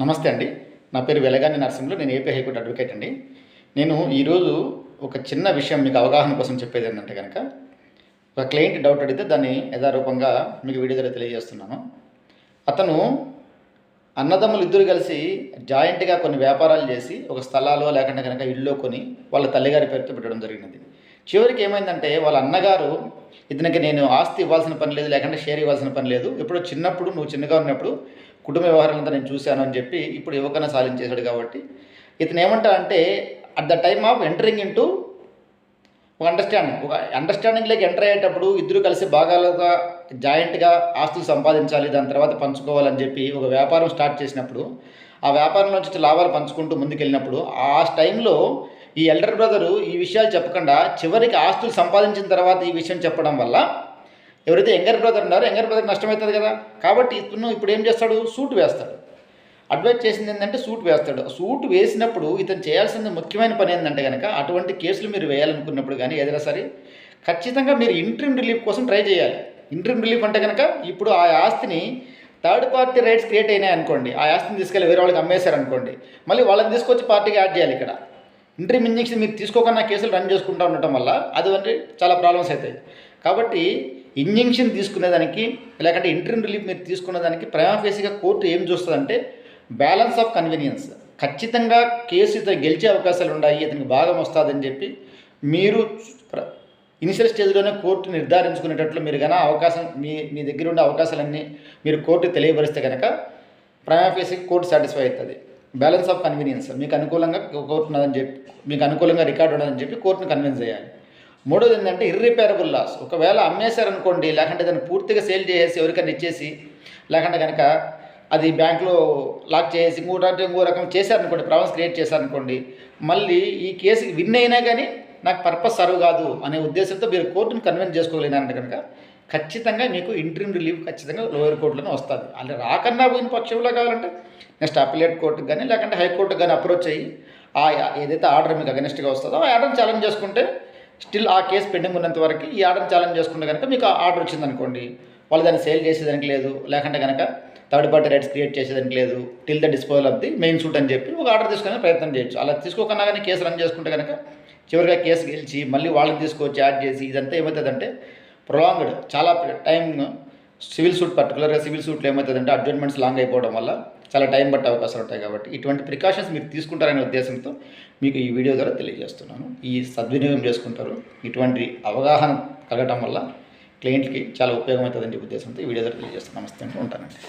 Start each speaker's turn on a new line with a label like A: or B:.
A: నమస్తే అండి. నా పేరు వెలగాని నరసింహులు. నేను ఏపీ హైకోర్టు అడ్వకేట్ అండి. నేను ఈరోజు ఒక చిన్న విషయం మీకు అవగాహన కోసం చెప్పేది ఏంటంటే కనుక, ఒక క్లయింట్ డౌట్ అడిగితే దాన్ని యథారూపంగా మీకు వీడియో ద్వారా తెలియజేస్తున్నాను. అతను అన్నదమ్ములు ఇద్దరు కలిసి జాయింట్గా కొన్ని వ్యాపారాలు చేసి ఒక స్థలాలో లేకుండా కనుక ఇల్లు కొని వాళ్ళ తల్లిగారి పేరుతో పెట్టడం జరిగినది. చివరికి ఏమైందంటే వాళ్ళ అన్నగారు ఇతనికి నేను ఆస్తి ఇవ్వాల్సిన పని లేదు, లేకుంటే షేర్ ఇవ్వాల్సిన పని లేదు, ఎప్పుడో చిన్నప్పుడు నువ్వు చిన్నగా ఉన్నప్పుడు కుటుంబ వ్యవహారాలంతా నేను చూశాను అని చెప్పి ఇప్పుడు యువకన్నా సాధించేశాడు. కాబట్టి ఇతను ఏమంటాడంటే at the time of entering into ఒక అండర్స్టాండింగ్లోకి ఎంటర్ అయ్యేటప్పుడు ఇద్దరు కలిసి భాగాలుగా జాయింట్గా ఆస్తులు సంపాదించాలి, దాని తర్వాత పంచుకోవాలని చెప్పి ఒక వ్యాపారం స్టార్ట్ చేసినప్పుడు ఆ వ్యాపారంలోంచి లాభాలు పంచుకుంటూ ముందుకెళ్ళినప్పుడు ఆ టైంలో ఈ ఎల్డర్ బ్రదరు ఈ విషయాలు చెప్పకుండా చివరికి ఆస్తులు సంపాదించిన తర్వాత ఈ విషయం చెప్పడం వల్ల ఎవరైతే యంగర్ బ్రదర్ ఉన్నారో యంగర్ బ్రదర్ నష్టమవుతుంది కదా. కాబట్టి ఇతను ఇప్పుడు ఏం చేస్తాడు, సూట్ వేస్తాడు. అడ్వైజ్ చేసింది ఏంటంటే సూట్ వేస్తాడు. సూట్ వేసినప్పుడు ఇతను చేయాల్సిన ముఖ్యమైన పని ఏంటంటే కనుక అటువంటి కేసులు మీరు వేయాలనుకున్నప్పుడు కానీ ఏదైనా సరే ఖచ్చితంగా మీరు ఇంట్రీమ్ రిలీఫ్ కోసం ట్రై చేయాలి. ఇంట్రీమ్ రిలీఫ్ అంటే కనుక ఇప్పుడు ఆ ఆస్తిని థర్డ్ పార్టీ రైట్స్ క్రియేట్ అయినాయి అనుకోండి, ఆ ఆస్తిని తీసుకెళ్ళి వేరే వాళ్ళకి అమ్మేశారనుకోండి, మళ్ళీ వాళ్ళని తీసుకొచ్చి పార్టీకి యాడ్ చేయాలి. ఇక్కడ ఇంట్రీమ్ ఇంజెక్షన్ మీరు తీసుకోకుండా కేసులు రన్ చేసుకుంటూ ఉండటం వల్ల అది చాలా ప్రాబ్లమ్స్ అవుతాయి. కాబట్టి ఇంజెక్షన్ తీసుకునేదానికి లేకుంటే ఇంట్రీమ్ రిలీఫ్ మీరు తీసుకునేదానికి ప్రైమా ఫేసిగా కోర్టు ఏం చూస్తుందంటే బ్యాలెన్స్ ఆఫ్ కన్వీనియన్స్. ఖచ్చితంగా కేసు ఇతను గెలిచే అవకాశాలు ఉన్నాయి, ఇతనికి భాగం వస్తుందని చెప్పి మీరు ఇనిషియల్ స్టేజ్లోనే కోర్టు నిర్ధారించుకునేటట్లు మీరు కనుక అవకాశం మీ దగ్గర ఉండే అవకాశాలన్నీ మీరు కోర్టు తెలియపరిస్తే కనుక ప్రైమా ఫేసిగా కోర్టు సాటిస్ఫై అవుతుంది. బ్యాలెన్స్ ఆఫ్ కన్వీనియన్స్ మీకు అనుకూలంగా కోర్టు ఉన్నదని చెప్పి మీకు అనుకూలంగా రికార్డు ఉన్నదని చెప్పి కోర్టును కన్విన్స్ చేయాలి. మూడోది ఏంటంటే ఇర్రిపేరబుల్ లాస్. ఒకవేళ అమ్మేశారనుకోండి, లేకుంటే దాన్ని పూర్తిగా సేల్ చేసేసి ఎవరికైనా ఇచ్చేసి లేకుంటే కనుక అది బ్యాంకులో లాక్ చేసి ఇంకో రకం చేశారనుకోండి, ప్రాబ్లమ్స్ క్రియేట్ చేశారనుకోండి, మళ్ళీ ఈ కేసు విన్ అయినా కానీ నాకు పర్పస్ సర్వ్ కాదు అనే ఉద్దేశంతో మీరు కోర్టును కన్విన్స్ చేసుకోలేనంటే కనుక ఖచ్చితంగా మీకు ఇంట్రీమ్ రిలీఫ్ ఖచ్చితంగా లోయర్ కోర్టులోనే వస్తుంది. అలా రాకన్నా పోయిన పక్షంలో కావాలంటే నెక్స్ట్ అపిలేట్ కోర్టుకు కానీ లేకుంటే హైకోర్టుకు కానీ అప్రోచ్ అయ్యి ఆ ఏదైతే ఆర్డర్ మీకు అగెనిస్ట్గా వస్తుందో ఆ ఆర్డర్ని ఛాలెంజ్ చేసుకుంటే స్టిల్ ఆ కేసు పెండింగ్ ఉన్నంత వరకు ఈ ఆర్డర్ని ఛాలెంజ్ చేసుకుంటే కనుక మీకు ఆ ఆర్డర్ వచ్చిందనుకోండి, వాళ్ళు దాన్ని సేల్ చేసేదానికి లేదు, లేకుంటే కనుక థర్డ్ పార్టీ రైట్స్ క్రియేట్ చేసేదానికి లేదు, till the disposal of the main suit అని చెప్పి ఒక ఆర్డర్ తీసుకునే ప్రయత్నం చేయొచ్చు. అలా తీసుకోకన్నా కానీ కేసు రన్ చేసుకుంటే కనుక చివరిగా కేసు గెలిచి మళ్ళీ వాళ్ళని తీసుకొచ్చి యాడ్ చేసి ఇదంతా ఏమవుతుందంటే ప్రొలాంగ్డ్ చాలా టైం సివిల్ సూట్ పర్టికులర్గా సివిల్ సూట్లో ఏమవుతుందంటే అడ్జస్ట్మెంట్స్ లాంగ్ అయిపోవడం వల్ల చాలా టైం పట్టే అవకాశాలు ఉంటాయి. కాబట్టి ఇటువంటి ప్రికాషన్స్ మీరు తీసుకుంటారనే ఉద్దేశంతో మీకు ఈ వీడియో ద్వారా తెలియజేస్తున్నాను. ఈ సద్వినియోగం చేసుకుంటారు. ఇటువంటి అవగాహన కలగటం వల్ల క్లయింట్కి చాలా ఉపయోగమవుతుందంటే ఉద్దేశంతో ఈ వీడియో ద్వారా తెలియజేస్తున్నాను. నమస్తే అంటూ ఉంటానండి.